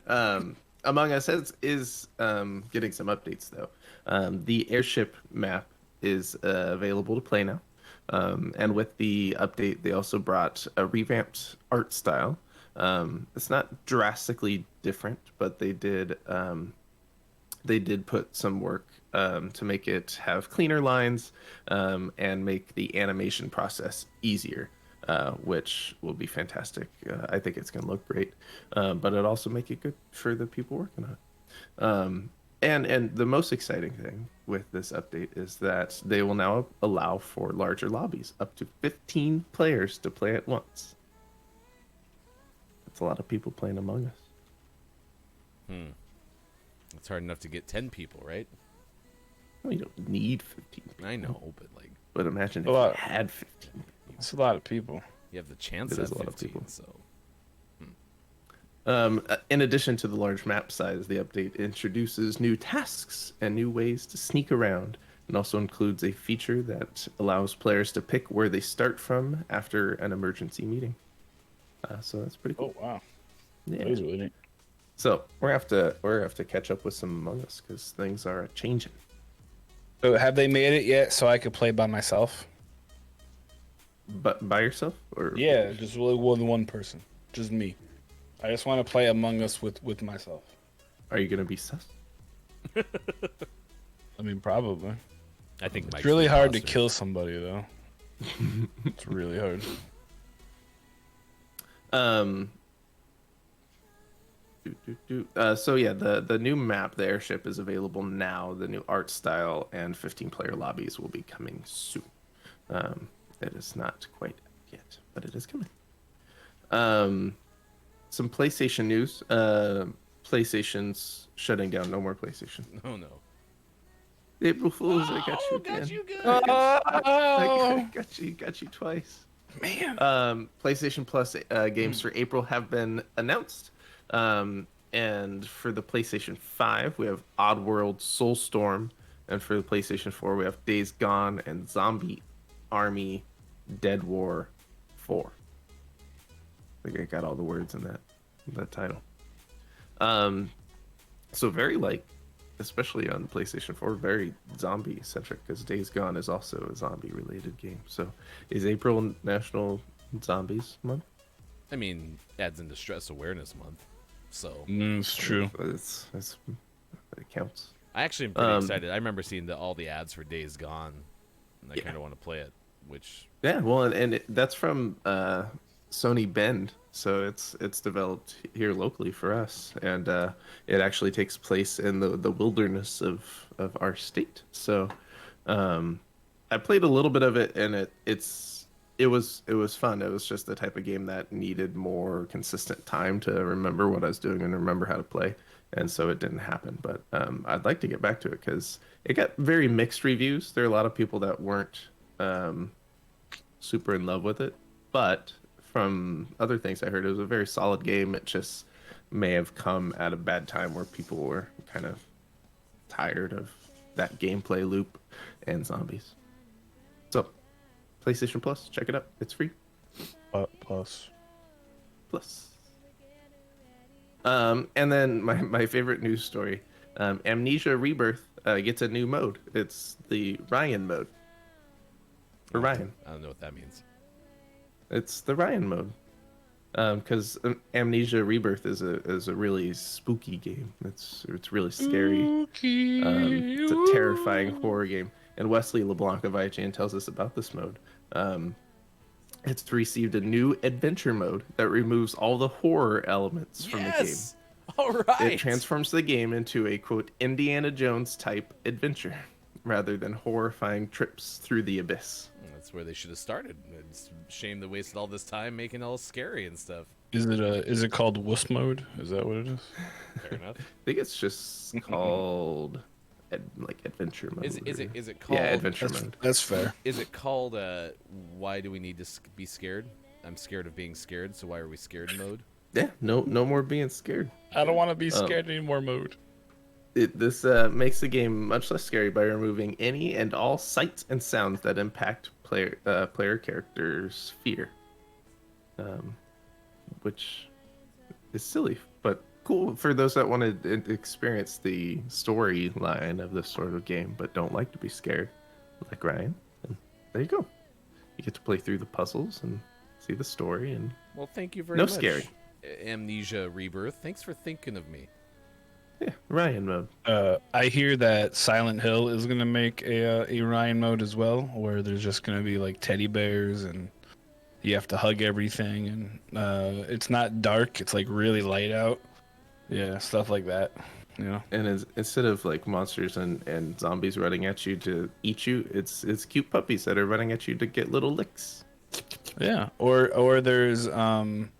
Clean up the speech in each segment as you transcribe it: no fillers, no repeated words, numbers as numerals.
Among Us is getting some updates though. The airship map is available to play now. And with the update, they also brought a revamped art style. It's not drastically different, but they did put some work to make it have cleaner lines and make the animation process easier, which will be fantastic. I think it's going to look great, but it also make it good for the people working on it. And the most exciting thing with this update is that they will now allow for larger lobbies, up to 15 players to play at once. That's a lot of people playing Among Us. It's hard enough to get 10 people, right? Well, you don't need 15 people. I know, but like, But imagine if A lot. you had 15. It's a lot of people. you have the chance It at is a lot of 15, people. so In addition to the large map size, the update introduces new tasks and new ways to sneak around, and also includes a feature that allows players to pick where they start from after an emergency meeting. So that's pretty cool. Oh wow, Yeah. that is really neat. So we're gonna have to catch up with some Among Us because things are changing. So have they made it yet so I could play by myself? But by yourself or Yeah, just really one person, just me. I just want to play Among Us with myself. are you gonna be sus? I mean, probably. I think It's Mike's really the hard to imposter. kill somebody though. It's really hard. So yeah, the new map, the airship, is available now. The new art style and 15-player lobbies will be coming soon. It is not quite yet, but it is coming. Some PlayStation news. PlayStation's shutting down. No more PlayStation. Oh no. April Fools, I got you again. Got you good. Oh Got you twice. man! PlayStation Plus games for April have been announced. And for the PlayStation 5, we have Oddworld Soulstorm. And for the PlayStation 4, we have Days Gone and Zombie Army Dead War 4. I think I got all the words in that title. So very especially on PlayStation 4, very zombie centric because Days Gone is also a zombie related game. So is April National Zombies Month? I mean, adds into Stress Awareness Month, so It's true. It counts. I actually am pretty excited. I remember seeing all the ads for Days Gone, and I Yeah. kind of want to play it. Which Yeah, well, that's from Sony Bend, so it's developed here locally for us, and it actually takes place in the wilderness of our state. So I played a little bit of it, and it was fun. It was just the type of game that needed more consistent time to remember what I was doing and remember how to play, and so it didn't happen. But I'd like to get back to it because it got very mixed reviews. There are a lot of people that weren't super in love with it, but from other things I heard, it was a very solid game. It just may have come at a bad time where people were kind of tired of that gameplay loop and zombies. So, PlayStation Plus, check it out. It's free. Plus. And then my favorite news story, Amnesia Rebirth gets a new mode. It's the Ryan mode. For Ryan. I don't know what that means. It's the Ryan mode. Because Amnesia Rebirth is a really spooky game. It's really scary. It's a terrifying horror game. And Wesley LeBlanc of IGN tells us about this mode. It's received a new adventure mode that removes all the horror elements from the game. All right. It transforms the game into a, quote, Indiana Jones type adventure rather than horrifying trips through the abyss. That's where they should have started. It's a shame they wasted all this time making it all scary and stuff. Is it called Wuss mode? Is that what it is? Fair enough. I think it's just called adventure mode. Is it called? Yeah, adventure mode. That's fair. Is it called? Why do we need to be scared? I'm scared of being scared. So why are we scared mode? Yeah, no more being scared. I don't want to be scared anymore mode. This makes the game much less scary by removing any and all sights and sounds that impact player characters' fear, which is silly but cool for those that want to experience the storyline of this sort of game, but don't like to be scared, like Ryan. And there you go. You get to play through the puzzles and see the story, and Well, thank you very no much. scary. Amnesia Rebirth. Thanks for thinking of me. Yeah, Ryan mode. I hear that Silent Hill is gonna make a Ryan mode as well, where there's just gonna be like teddy bears and you have to hug everything, and it's not dark. It's like really light out. Yeah, stuff like that. You know. And instead of like monsters and zombies running at you to eat you, it's cute puppies that are running at you to get little licks. Yeah. Or there's like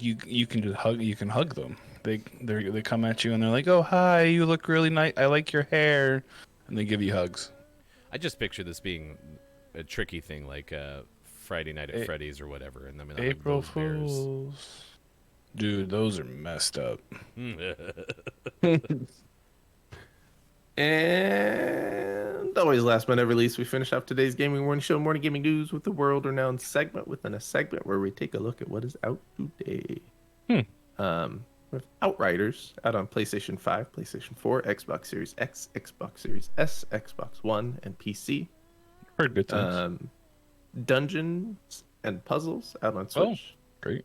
you can just hug them. They come at you and they're like, "Oh, hi, you look really nice. I like your hair," and they give you hugs. I just picture this being a tricky thing, like Friday Night at Freddy's or whatever, and I'm gonna April hug those bears. Fools. Dude, those are messed up. And always last but never least, we finish off today's Gaming Morning Show, morning gaming news with the world-renowned segment within a segment where we take a look at what is out today. With Outriders out on PlayStation 5, PlayStation 4, Xbox Series X, Xbox Series S, Xbox One, and PC. Heard good things. Dungeons and Puzzles out on Switch. Great.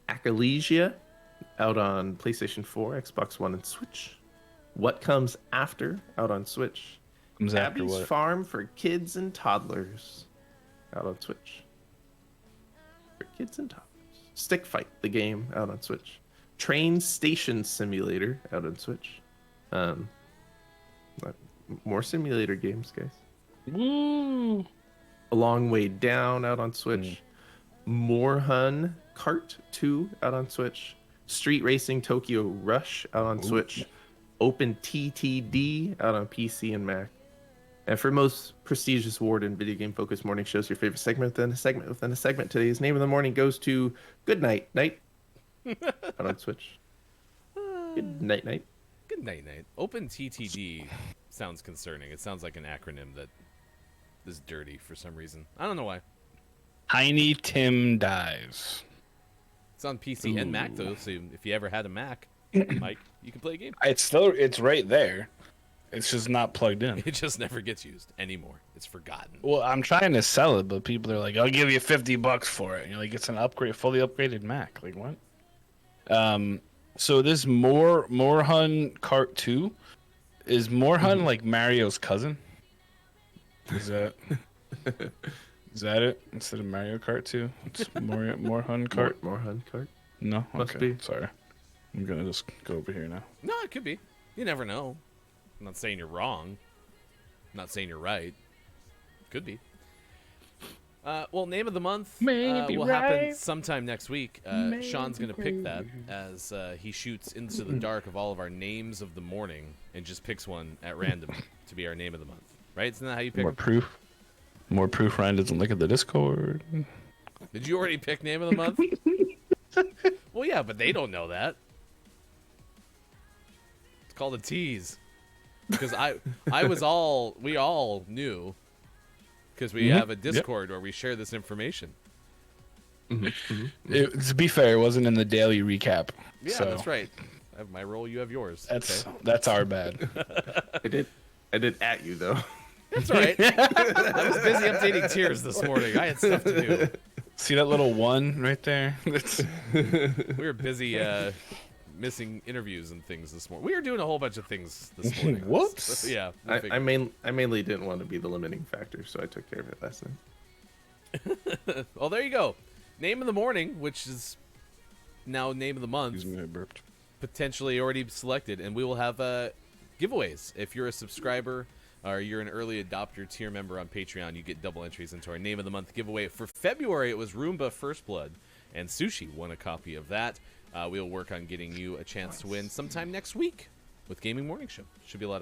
Acalesia out on PlayStation 4, Xbox One, and Switch. What Comes After out on Switch. Comes after Abbie's what? Farm for Kids and Toddlers out on Switch. For kids and toddlers. Stick Fight, the game, out on Switch. Train Station Simulator out on Switch. More simulator games, guys. Woo! A Long Way Down out on Switch. Moorhuhn Kart 2 out on Switch. Street Racing Tokyo Rush out on Switch. OpenTTD out on PC and Mac. And for most prestigious award and video game focused morning shows, your favorite segment within a segment within a segment, today's name of the morning goes to Good Night Night out on Switch. Good night night. Good night, night. OpenTTD sounds concerning. It sounds like an acronym that is dirty for some reason. I don't know why. Tiny Tim Dies. It's on PC and Mac though, so if you ever had a Mac, Mike, you can play a game. It's right there. It's just not plugged in. It just never gets used anymore. It's forgotten. Well, I'm trying to sell it, but people are like, "I'll give you $50 for it." And you're like, "It's an fully upgraded Mac." Like what? So this Moorhuhn Kart 2 is Moorhuhn like Mario's cousin? Is that it? Instead of Mario Kart 2, it's Moorhuhn Kart. Moorhuhn Kart. No, Must okay. be. Sorry, I'm gonna just go over here now. No, it could be. You never know. I'm not saying you're wrong. I'm not saying you're right. Could be. Well, name of the month will happen sometime next week. Sean's going to pick that as he shoots into the dark of all of our names of the morning and just picks one at random to be our name of the month. Right? Isn't that how you pick? More proof Ryan doesn't look at the Discord. Did you already pick name of the month? Well, yeah, but they don't know that. It's called a tease. Because we all knew. Because we have a Discord where we share this information. To be fair, it wasn't in the daily recap. Yeah, so that's right. I have my role, you have yours. That's our bad. I did at you though. That's right. I was busy updating tiers this morning. I had stuff to do. See that little one right there? We were busy missing interviews and things this morning. We were doing a whole bunch of things this morning. Whoops. Yeah. I mainly didn't want to be the limiting factor, so I took care of it last night. Well, there you go. Name of the morning, which is now name of the month. Excuse me, I burped. Potentially already selected, and we will have giveaways. If you're a subscriber or you're an early adopter tier member on Patreon, you get double entries into our name of the month giveaway. For February, it was Roomba First Blood, and Sushi won a copy of that. We'll work on getting you a chance to win sometime next week with Gaming Morning Show. Should be a lot of